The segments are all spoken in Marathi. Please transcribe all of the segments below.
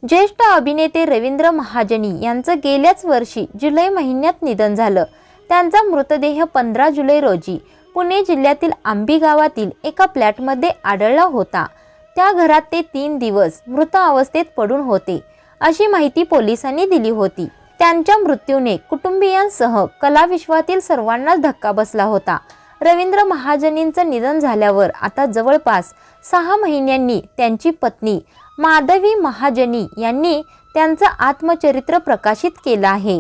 ज्येष्ठ अभिनेते रवींद्र महाजनी यांचं गेल्याच वर्षी जुलै महिन्यात निधन झालं। त्यांचा मृतदेह 15 जुलै रोजी पुणे जिल्ह्यातील आंबी गावातील एका फ्लॅटमध्ये आढळला होता। त्या घरात ते 3 दिवस मृत अवस्थेत पडून होते, अशी माहिती पोलिसांनी दिली होती। त्यांच्या मृत्यूने कुटुंबियांसह कलाविश्वातील सर्वांनाच धक्का बसला होता। रवींद्र महाजनींचं निधन झाल्यावर आता जवळपास 6 महिन्यांनी त्यांची पत्नी माधवी महाजनी यांनी त्यांचं आत्मचरित्र प्रकाशित केलं आहे।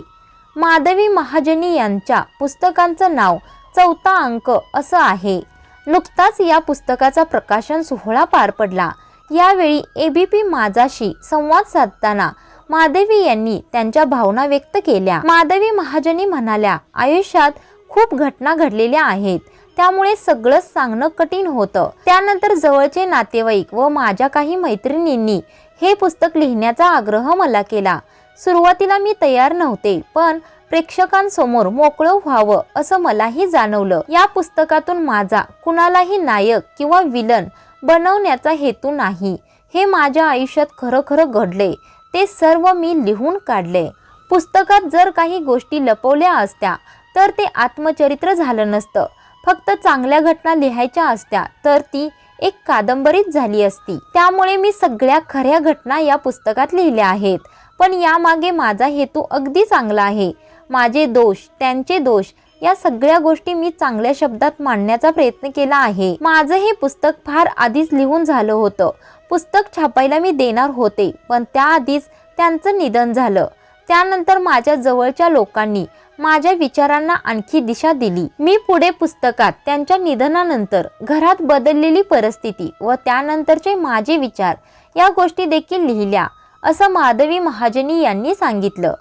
माधवी महाजनी यांच्या पुस्तकांचं नाव 4था अंक असं आहे। नुकताच या पुस्तकाचा प्रकाशन सोहळा पार पडला। यावेळी एबीपी माझाशी संवाद साधताना माधवी यांनी त्यांच्या भावना व्यक्त केल्या। माधवी महाजनी म्हणाल्या, आयुष्यात खूप घटना घडलेल्या आहेत, त्यामुळे सगळंच सांगणं कठीण होतं। त्यानंतर जवळचे नातेवाईक व माझ्या काही मैत्रिणींनी हे पुस्तक लिहिण्याचा आग्रह मला केला। सुरुवातीला मी तयार नव्हते, पण प्रेक्षकांसमोर मोकळं व्हावं असं मलाही जाणवलं। या पुस्तकातून माझा कुणालाही नायक किंवा विलन बनवण्याचा हेतू नाही। हे माझ्या आयुष्यात खरं घडले, ते सर्व मी लिहून काढले। पुस्तकात जर काही गोष्टी लपवल्या असत्या तर ते आत्मचरित्र झालं नसतं। फक्त चांगल्या घटना लिहायच्या असत्या तर ती एक कादंबरीच झाली असती। त्यामुळे मी सगळ्या खऱ्या घटना या पुस्तकात लिहिल्या आहेत, पण यामागे माझा हेतू अगदी चांगला आहे। माझे दोष, त्यांचे दोष या सगळ्या गोष्टी मी चांगल्या शब्दात मांडण्याचा प्रयत्न केला आहे। माझं हे पुस्तक फार आधीच लिहून झालं होतं। पुस्तक छापायला मी देणार होते, पण त्याआधीच त्यांचं निधन झालं। त्यानंतर माझ्या जवळच्या लोकांनी माझ्या विचारांना आणखी दिशा दिली। मी पुढे पुस्तकात त्यांच्या निधनानंतर घरात बदललेली परिस्थिती व त्यानंतरचे माझे विचार या गोष्टी देखील लिहिल्या, असं माधवी महाजनी यांनी सांगितलं।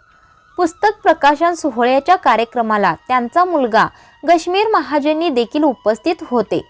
पुस्तक प्रकाशन सोहळ्याच्या कार्यक्रमाला त्यांचा मुलगा गश्मीर महाजनी देखील उपस्थित होते।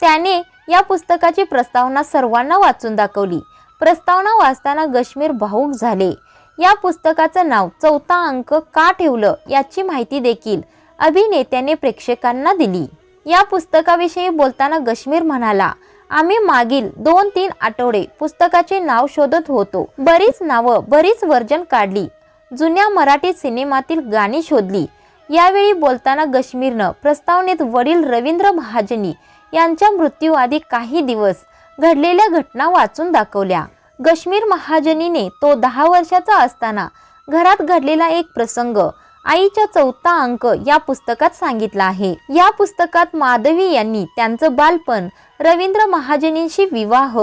त्याने या पुस्तकाची प्रस्तावना सर्वांना वाचून दाखवली। प्रस्तावना वाचताना गश्मीर भावुक झाले। या पुस्तकाचं नाव 4था अंक का ठेवलं याची माहिती देखील अभिनेत्याने प्रेक्षकांना दिली। या पुस्तकाविषयी बोलताना गश्मीर म्हणाला, आम्ही मागील 2-3 आठवडे पुस्तकाचे नाव शोधत होतो। बरीच नावं, बरीच वर्जन काढली, जुन्या मराठी सिनेमातील गाणी शोधली। यावेळी बोलताना गश्मीरनं प्रस्तावनेत वडील रवींद्र महाजनी यांच्या मृत्यूआधी काही दिवस घडलेल्या घटना वाचून दाखवल्या। गश्मीर महाजनीने तो 10 वर्षाचा असताना घरात घडलेला एक प्रसंग आईच्या 4था अंक या पुस्तकात सांगितला आहे। या पुस्तकात माधवी यांनी त्यांचं बालपण, रवींद्र महाजनींशी विवाह,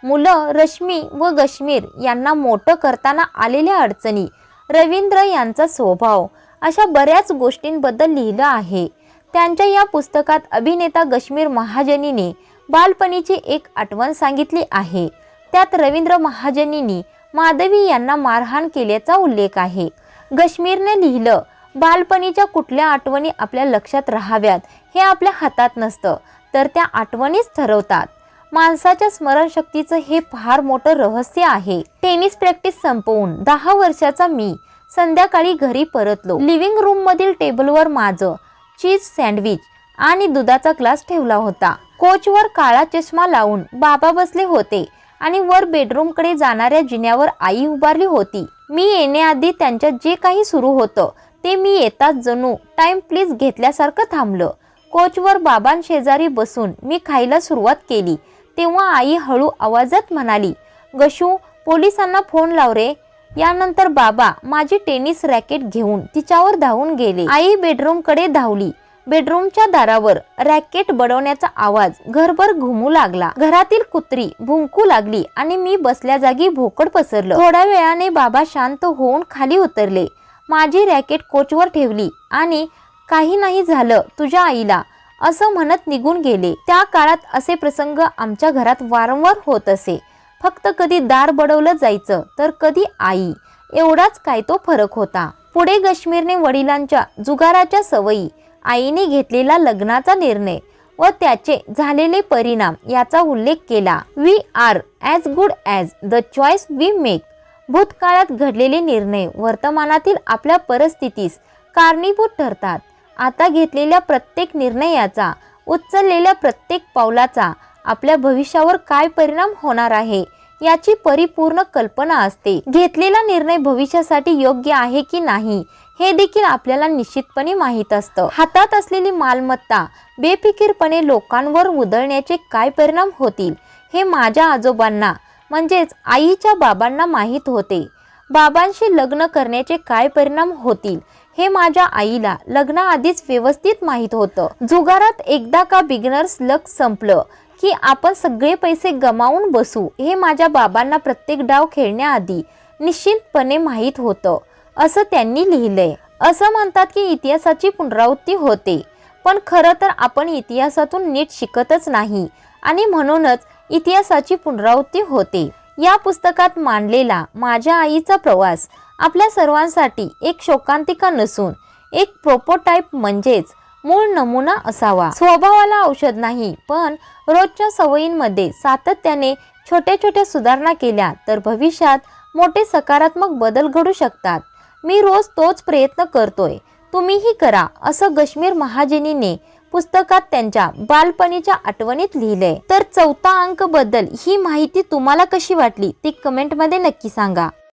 मुलं रश्मी व गश्मीर यांना मोठं करताना आलेल्या अडचणी, रवींद्र यांचा स्वभाव अशा बऱ्याच गोष्टींबद्दल लिहिलं आहे। त्यांच्या या पुस्तकात अभिनेता गश्मीर महाजनीने बालपणीची एक आठवण सांगितली आहे। त्यात रवींद्र महाजनींनी माधवी यांना मारहाण केल्याचा उल्लेख आहे। गश्मीरने लिहिलं, बालपणीच्या कुठल्या आठवणी आपल्या लक्षात राहाव्यात हे आपल्या हातात नसतं, तर त्या आठवणीच ठरवतात। माणसाच्या स्मरणशक्तीचं हे फार मोठं रहस्य आहे। टेनिस प्रॅक्टिस संपवून 10 वर्षाचा मी संध्याकाळी घरी परतलो। लिव्हिंग रूम मधील टेबलवर माझं चीज सँडविच आणि दुधाचा ग्लास ठेवला होता। कोचवर काळा चष्मा लावून बाबा बसले होते आणि वर बेडरूम कडे जाणाऱ्या जिन्यावर आई उभारली होती। मी येण्याआधी त्यांच्यात जे काही सुरू होतं ते मी येताच जणू टाइम प्लीज घेतल्यासारखं थांबलं। कोचवर बाबांशेजारी बसून मी खायला सुरुवात केली, तेव्हा आई हळू आवाजात म्हणाली, गशू, पोलिसांना फोन लाव रे। यानंतर बाबा माझी टेनिस रॅकेट घेऊन तिच्यावर धावून गेले। आई बेडरूम कडे धावली। बेडरूमच्या दारावर रॅकेट बडवण्याचा आवाज घरभर घुमू लागला। घरातील कुत्री भुंकू लागली आणि मी बसल्या जागी भोकड पसरलं। थोड्या वेळाने बाबा शांत होऊन खाली उतरले, माझी रॅकेट कोचवर ठेवली आणि काही नाही झालं तुझ्या आईला असं म्हणत निघून गेले। त्या काळात असे प्रसंग आमच्या घरात वारंवार होत असे। फक्त कधी दार बडवलं जायचं तर कधी आई, एवढाच काय तो फरक होता। पुढे गश्मीरने वडिलांच्या जुगाराच्या सवयी, आईने घेतलेला लग्नाचा निर्णय व त्याचे झालेले परिणाम याचा उल्लेख केला। We are as good as the choice we make. भूतकाळात घडलेले निर्णय वर्तमानातील आपल्या परिस्थितीस कारणीभूत ठरतात। आता घेतलेल्या प्रत्येक निर्णयाचा, उचललेल्या प्रत्येक पावलाचा आपल्या भविष्यावर काय परिणाम होणार आहे याची परिपूर्ण कल्पना असते. घेतलेला निर्णय भविष्यासाठी योग्य आहे की नाही हे देखील आपल्याला निश्चितपणे माहीत असतं. हातात असलेली मालमत्ता बेफिकीरपणे लोकांवर उधळण्याचे काय परिणाम होतील हे माझ्या आजोबांना म्हणजेच आईच्या बाबांना माहीत होते. बाबांशी लग्न करण्याचे काय परिणाम होतील हे माझ्या आईला लग्नाआधीच व्यवस्थित माहीत होतं. जुगारात एकदा का बिगिनर्स लक संपलं की आपण सगळे पैसे गमावून बसू हे माझ्या बाबांना प्रत्येक डाव खेळण्याआधी निश्चितपणे माहीत होतं, असं त्यांनी लिहिलंय. असं म्हणतात की इतिहासाची पुनरावृत्ती होते, पण खरं तर आपण इतिहासातून नीट शिकतच नाही आणि म्हणूनच इतिहासाची पुनरावृत्ती होते. या पुस्तकात मांडलेला माझ्या आईचा प्रवास आपल्या सर्वांसाठी एक शोकांतिका नसून एक प्रोटोटाइप म्हणजेच मूळ नमुना असावा. स्वभावाला औषध नाही, पण रोजच्या सवयींमध्ये सातत्याने छोट्या छोट्या सुधारणा केल्या तर भविष्यात मोठे सकारात्मक बदल घडू शकतात. मी रोज तोच प्रयत्न करतोय, तुम्हीही करा, असं कश्मीर महाजनीने पुस्तकात त्यांच्या बालपणीच्या आठवणीत लिहिलंय. तर 4था अंक बद्दल ही माहिती तुम्हाला कशी वाटली ती कमेंटमध्ये नक्की सांगा.